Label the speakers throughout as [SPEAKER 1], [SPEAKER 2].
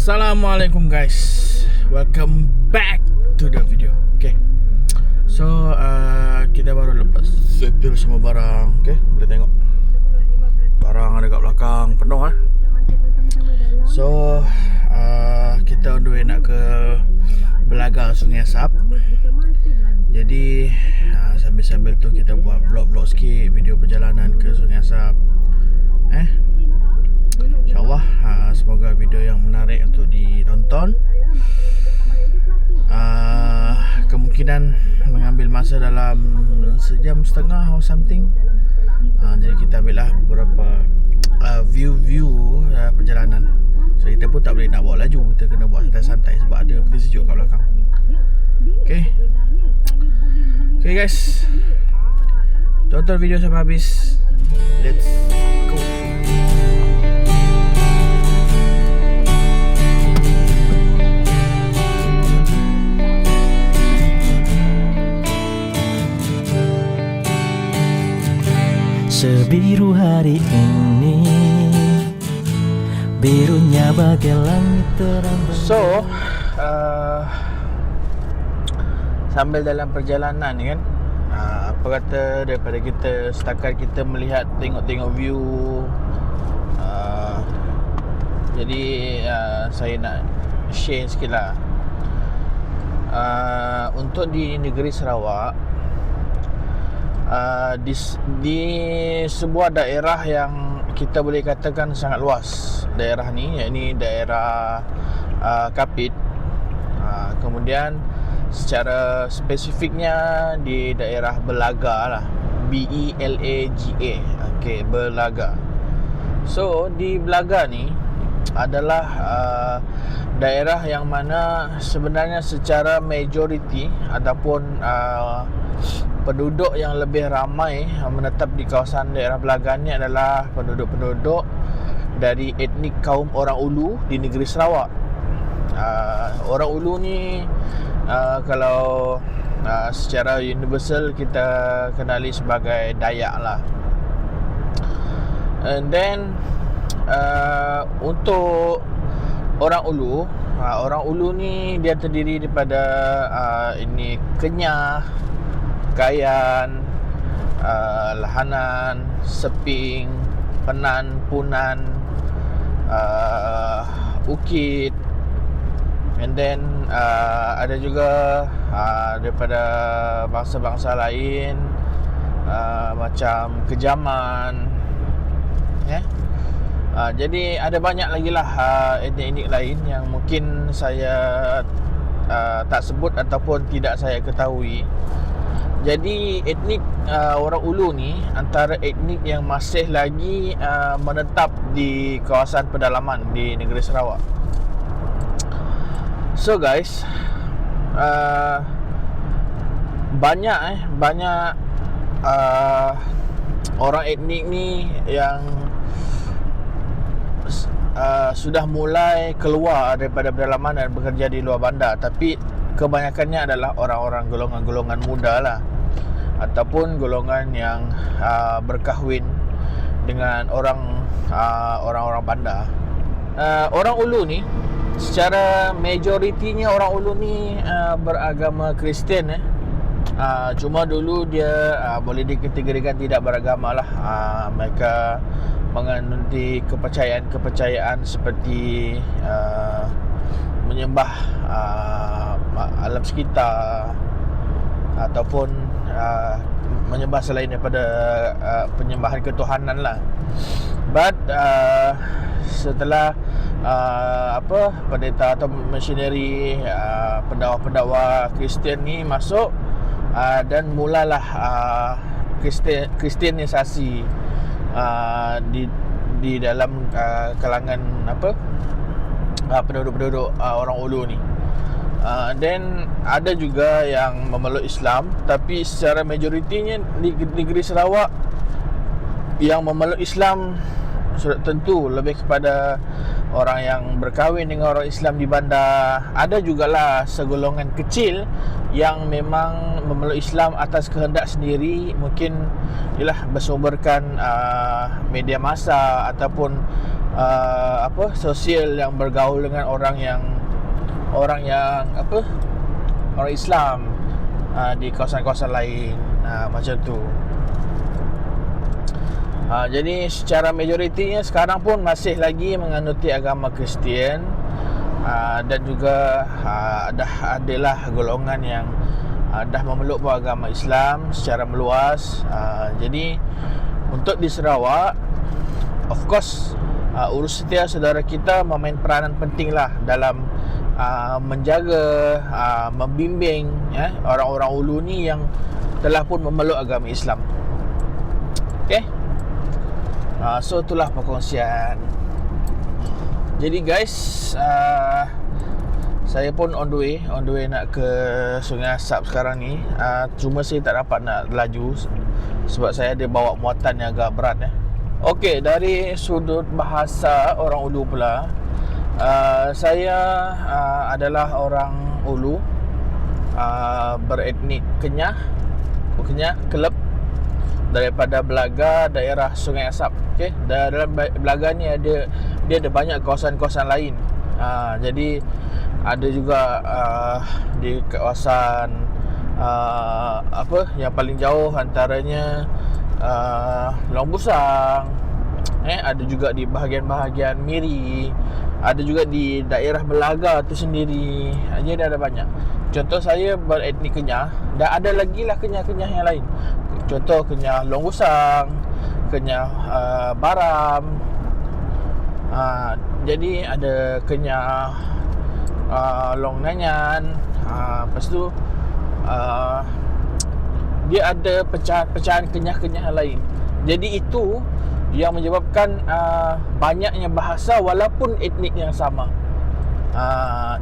[SPEAKER 1] Assalamualaikum guys, welcome back to the video. Okay, so kita baru lepas settle semua barang. Okay, boleh tengok barang ada kat belakang penuh So kita on the way nak ke Belaga Sungai Asap. Jadi sambil-sambil tu kita buat vlog-vlog sikit, video perjalanan ke Sungai Asap. InsyaAllah semoga video yang menarik untuk ditonton. Kemungkinan mengambil masa dalam sejam setengah or something. Jadi kita ambil lah beberapa view perjalanan. So kita pun tak boleh nak bawa laju, kita kena buat santai-santai sebab ada peti sejuk kat belakang. Okay guys, tonton video sampai habis. Let's go.
[SPEAKER 2] Sebiru hari ini, birunya bagai langit terang.
[SPEAKER 1] So sambil dalam perjalanan ni kan, apa kata daripada kita setakat kita melihat, tengok-tengok view, jadi saya nak share sikit lah. Untuk di negeri Sarawak, di sebuah daerah yang kita boleh katakan sangat luas, daerah ni, iaitu daerah Kapit. Kemudian secara spesifiknya di daerah Belaga lah, B-E-L-A-G-A. Okay, Belaga. So di Belaga ni adalah daerah yang mana sebenarnya secara majoriti ataupun penduduk yang lebih ramai menetap di kawasan daerah Belaga ni adalah penduduk-penduduk dari etnik kaum orang Ulu di negeri Sarawak. Orang Ulu ni kalau secara universal kita kenali sebagai Dayak lah. And then untuk orang Ulu ni dia terdiri daripada ini Kenyah, Kayan, Lahanan, Seping, Penan, Punan, Ukit, and then ada juga daripada bangsa-bangsa lain, macam Kejaman, jadi ada banyak lagi lah etnik-etnik lain yang mungkin saya tak sebut ataupun tidak saya ketahui. Jadi etnik orang Ulu ni antara etnik yang masih lagi menetap di kawasan pedalaman di negeri Sarawak. So guys, banyak orang etnik ni yang sudah mulai keluar daripada pedalaman dan bekerja di luar bandar, tapi kebanyakannya adalah orang-orang golongan-golongan muda lah, ataupun golongan yang berkahwin dengan orang-orang bandar. Orang Ulu ni secara majoritinya orang Ulu ni beragama Kristian. Cuma dulu dia boleh dikategorikan tidak beragama lah. Mereka menganuti kepercayaan seperti menyembah alam sekitar ataupun menyembah selain daripada penyembahan ketuhanan lah. But setelah pendeta atau misioneri, pendakwa Kristian ni masuk, dan mulalah kristianisasi di dalam kalangan penduduk-penduduk orang Ulu ni. Then ada juga yang memeluk Islam, tapi secara majoritinya di negeri Sarawak yang memeluk Islam sudah tentu lebih kepada orang yang berkahwin dengan orang Islam di bandar. Ada jugalah segolongan kecil yang memang memeluk Islam atas kehendak sendiri, mungkin ialah bersumberkan media massa ataupun sosial yang bergaul dengan orang yang orang Islam di kawasan-kawasan lain, macam tu. Jadi secara majoritinya sekarang pun masih lagi menganuti agama Kristian, dan juga adalah golongan yang dah memeluk agama Islam secara meluas. Jadi untuk di Sarawak, of course, urus setia saudara kita memain peranan penting lah dalam menjaga, membimbing orang-orang ulu ni yang telah pun memeluk agama Islam. Okay, so itulah perkongsian. Jadi guys, saya pun on the way nak ke Sungai Asap sekarang ni. Cuma saya tak dapat nak laju sebab saya ada bawa muatan yang agak berat. Okey, dari sudut bahasa orang ulu pula, saya adalah orang ulu, beretnik Kenyah, Kelab, daripada Belaga, daerah Sungai Asap. Okey, dalam Belaga ni dia ada banyak kawasan-kawasan lain. Jadi ada juga di kawasan yang paling jauh antaranya Long Busang, ada juga di bahagian-bahagian Miri, ada juga di daerah Belaga tu sendiri. Jadi ada banyak. Contoh saya beretnik Kenyah, dan ada lagi lah Kenyah-Kenyah yang lain. Contoh Kenyah Long Busang, Kenyah Baram. Jadi ada Kenyah Long Nanyan. Lepas tu dia ada pecahan-pecahan Kenyah-Kenyah lain. Jadi itu yang menyebabkan banyaknya bahasa walaupun etnik yang sama.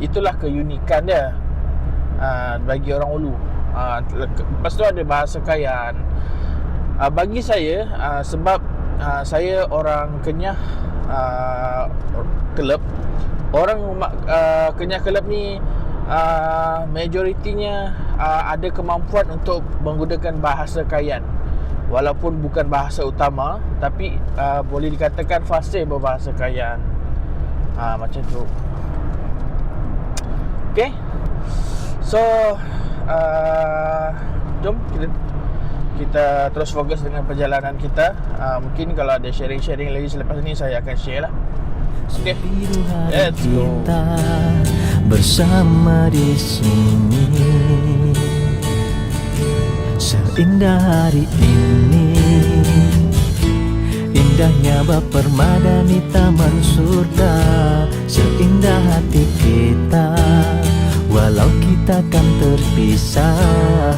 [SPEAKER 1] Itulah keunikan dia bagi orang ulu. Lepas tu ada bahasa Kayan. Bagi saya, sebab saya orang Kenyah Kelab, orang Kenyah Kelab ni majoritinya ada kemampuan untuk menggunakan bahasa Kayan, walaupun bukan bahasa utama, tapi boleh dikatakan fasih berbahasa Kayan. Macam tu. Okay, so jom kita terus fokus dengan perjalanan kita. Mungkin kalau ada sharing-sharing lagi selepas ni, saya akan share lah. Okay, let's go.
[SPEAKER 2] Bersama di sini, seindah hari ini, indahnya bab permadani taman surga, seindah hati kita, walau kita kan terpisah.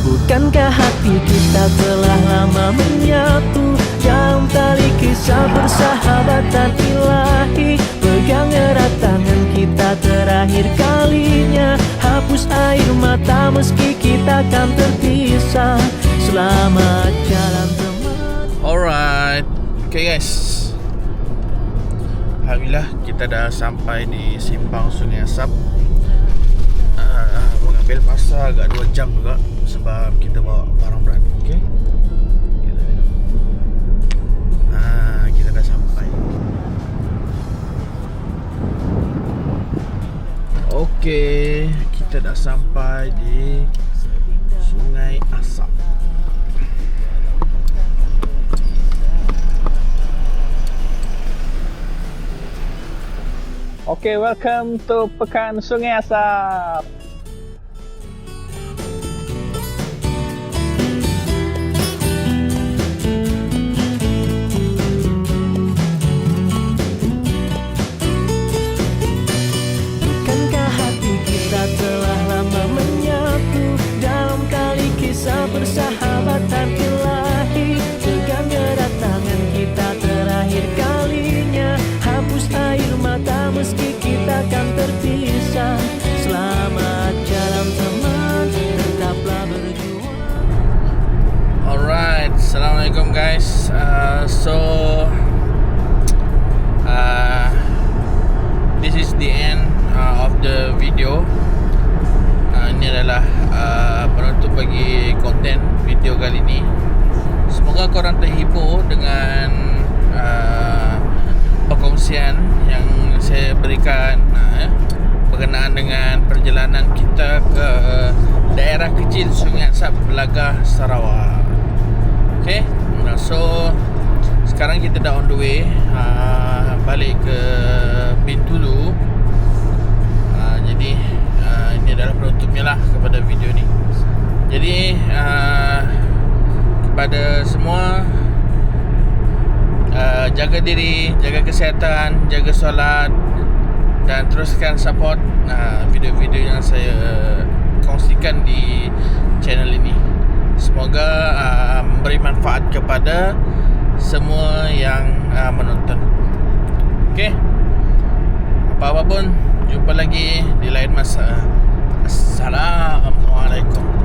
[SPEAKER 2] Bukankah hati kita telah lama menyatu dalam tali kisah persahabatan ilahi? Pegang erat tangan kita terakhir kalinya, hapus air mata meski kita kan terpisah. Selamat jalan teman.
[SPEAKER 1] Alright, okay guys, alhamdulillah kita dah sampai di simpang Sungai Asap. Mengambil masa agak 2 jam juga sebab kita bawa barang berat. Okay, kita dah sampai. Okay, kita dah sampai di Sungai Asap. Okay, welcome to Pekan Sungai Asap.
[SPEAKER 2] Bukankah hati kita telah lama menyatu dalam tali kisah persahabatan ilahi? Pegang erat tangan kita terakhir kalinya, hapus air mata meski kita kan terpisah. Selamat
[SPEAKER 1] This is the end of the video. Ini adalah penutup bagi konten video kali ini. Semoga korang terhibur dengan perkongsian yang saya berikan berkenaan dengan perjalanan kita ke daerah kecil Sungai Asap, Belagah, Sarawak. Okay, so sekarang kita dah on the way balik ke Bintulu. Jadi ini adalah penutupnya lah kepada video ni. Jadi kepada semua, jaga diri, jaga kesihatan, jaga solat, dan teruskan support video-video yang saya kongsikan di channel ini. Semoga memberi manfaat kepada semua yang menonton. Okay, apa-apa pun, jumpa lagi di lain masa. Assalamualaikum.